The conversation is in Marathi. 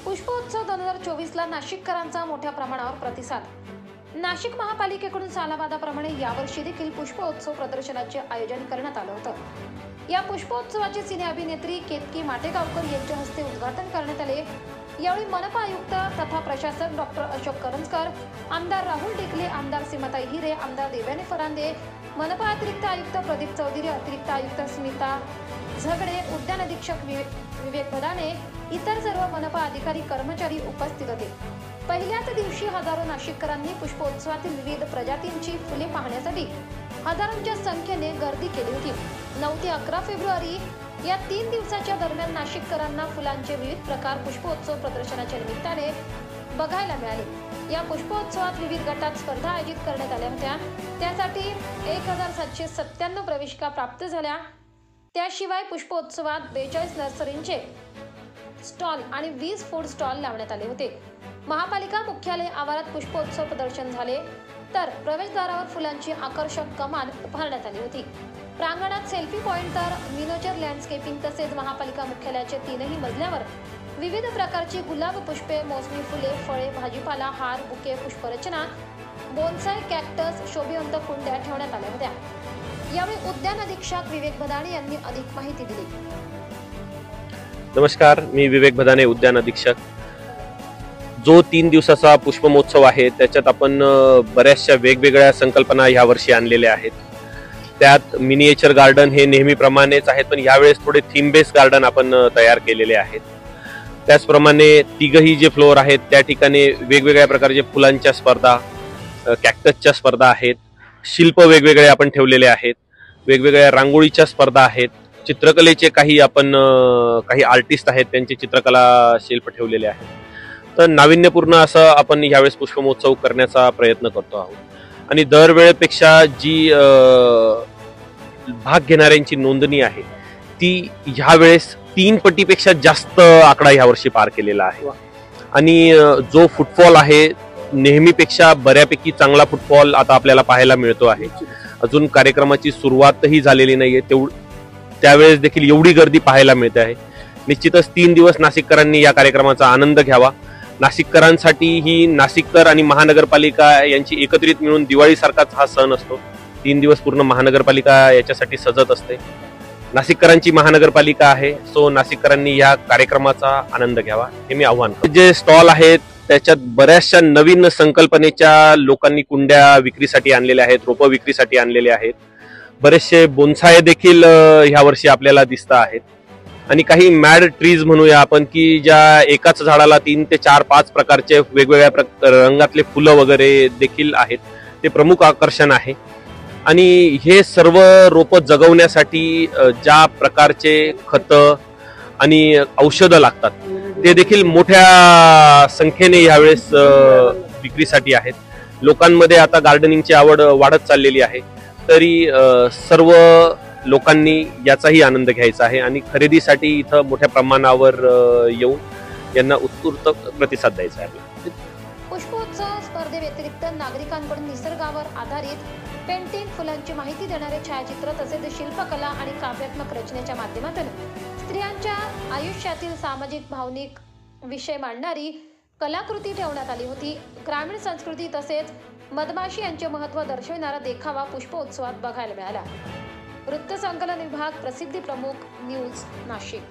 पुष्पोत्सव 2024 ला नाशिककरांचा मोठ्या प्रमाणावर प्रतिसाद। नाशिक महापालिकेकडून सालाबादाप्रमाणे यावर्षी देखील पुष्पोत्सव प्रदर्शनाचे आयोजन करण्यात आलं होतं। या पुष्पोत्सवाचे सिने अभिनेत्री केतकी माटेगावकर यांच्या हस्ते उद्घाटन करण्यात आले। यावेळी मनपा आयुक्त तथा प्रशासक डॉक्टर अशोक करंजकर, आमदार राहुल डिकले, आमदार सीमाताई हिरे, आमदार देवयानी फरांदे, मनपा अतिरिक्त आयुक्त प्रदीप चौधरी, अतिरिक्त आयुक्त स्मिता झगडे, उद्यान अधीक्षक विवेक भदाणे, इतर सर्व मनपा अधिकारी कर्मचारी उपस्थित होते। पहिल्याच दिवशी हजारो नाशिककरांनी पुष्पोत्सवातील विविध प्रजातींची फुले पाहण्यासाठी हजारांच्या संख्येने गर्दी केली होती। 9 ते 11 फेब्रुवारी या 3 दिवसाच्या दरम्यान नाशिककरांना फुलांचे विविध प्रकार पुष्पोत्सव प्रदर्शनाच्या निमित्ताने बघायला मिळाले। या पुष्पोत्सवात विविध गटात स्पर्धा आयोजित करण्यात आल्या होत्या। त्यासाठी 1797 प्रवेशिका प्राप्त झाल्या। त्याशिवाय पुष्पोत्सवात 42 नर्सरींचे स्टॉल आणि 20 फूड स्टॉल लावण्यात आले होते। महापालिका मुख्यालय आवारात पुष्पोत्सव प्रदर्शन झाले, तर प्रवेशद्वारावर फुलांची आकर्षक कमान उभारण्यात आली होती। प्रांगणात सेल्फी पॉइंट तर मिनिएचर लँडस्केपिंग तसेच महापालिका मुख्यालयाच्या 3ही मजल्यावर विविध प्रकारची गुलाब पुष्पे, मोसमी फुले, फळे, भाजीपाला, हार, बुके, पुष्परचना, बोन्साय, कॅक्टस, शोभिवंत कुंड्या ठेवण्यात आल्या होत्या। यावेळी उद्यान अधीक्षक विवेक भदाणे यांनी अधिक माहिती दिली। नमस्कार, मी विवेक भदाणे, उद्यान अधीक्षक। जो 3 दिवसाचा पुष्प महोत्सव आहे त्याच्यात आपण बऱ्याचशा वेगवेगळ्या संकल्पना या वर्षी आणलेल्या आहेत। त्यात मिनिएचर गार्डन हे नेहमीप्रमाणेच आहेत, पण यावेळेस थोडे थीम बेस गार्डन आपण तयार केलेले आहेत। त्याचप्रमाणे तिघही जे फ्लोअर आहेत त्या ठिकाणी वेगवेगळ्या प्रकारचे फुलांच्या स्पर्धा, कॅक्टसच्या स्पर्धा आहेत, शिल्प वेगवेगळे आपण ठेवलेले आहेत, वेगवेगळ्या रांगोळीच्या स्पर्धा आहेत, चित्रकलेचे काही आर्टिस्ट आहेत त्यांचे चित्रकला शिल्प ठेवलेले आहेत। तर नाविन्यपूर्ण असं आपण यावेळेस पुष्प महोत्सव करण्याचा प्रयत्न करतो आहोत। आणि दरवेळेपेक्षा जी भाग घेणाऱ्यांची नोंदणी आहे ती ह्यावेळेस 3 पटीपेक्षा जास्त आकडा यावर्षी पार केलेला आहे। आणि जो फुटफॉल आहे नेहमीपेक्षा बऱ्यापैकी चांगला फुटफॉल आता आपल्याला पाहायला मिळतो आहे। अजून कार्यक्रमाची सुरुवातही झालेली नाहीये, त्यावेळेस देखील एवढी गर्दी पाहायला मिळते आहे। निश्चितच 3 दिवस नाशिककरांनी या कार्यक्रमाचा आनंद घ्यावा। नाशिककरांसाठी ही नाशिककर आणि महानगरपालिका यांची एकत्रित मिळून दिवाळीसारखाच हा सण असतो। 3 दिवस पूर्ण महानगरपालिका याच्यासाठी सजत असते। नाशिककरांची महानगरपालिका आहे, सो नाशिककरांनी या कार्यक्रमाचा आनंद घ्यावा हे मी आव्हान करतो। जे स्टॉल आहेत त्याच्यात बऱ्याचशा नवीन संकल्पनेच्या लोकांनी कुंड्या विक्रीसाठी आणलेल्या आहेत, रोपं विक्रीसाठी आणलेले आहेत। बरेचसे बोन्साय देखील ह्या वर्षी आपल्याला दिसत आहेत। आणि काही मॅड ट्रीज म्हणूया आपण की ज्या एकाच झाडाला 3 ते 4-5 प्रकारचे वेगवेगळ्या रंगातले फुलं वगैरे देखील आहेत, ते प्रमुख आकर्षण आहे। आणि हे सर्व रोपं जगवण्यासाठी ज्या प्रकारचे खतं आणि औषधं लागतात ते देखील मोठ्या संख्येने यावेळेस विक्रीसाठी आहेत। लोकांमध्ये आता गार्डनिंगची आवड वाढत चाललेली आहे, तरी सर्व लोकांनी याचाही आनंद घ्यायचा आहे आणि खरेदीसाठी इथं मोठ्या प्रमाणावर येऊन यांना उत्स्फूर्त प्रतिसाद द्यायचा आहे। पुष्पोत्सव स्पर्धेव्यतिरिक्त नागरिकांकडून निसर्गावर आधारित पेंटिंग, फुलांची माहिती देणारे छायाचित्र तसेच शिल्पकला आणि काव्यात्मक रचनेच्या माध्यमातून स्त्रियांच्या आयुष्यातील सामाजिक भावनिक विषय मांडणारी कलाकृती ठेवण्यात आली होती। ग्रामीण संस्कृती तसेच मधमाशी यांचे महत्त्व दर्शविणारा देखावा पुष्पोत्सवात बघायला मिळाला। वृत्त संकलन विभाग, प्रसिद्धी प्रमुख, न्यूज नाशिक।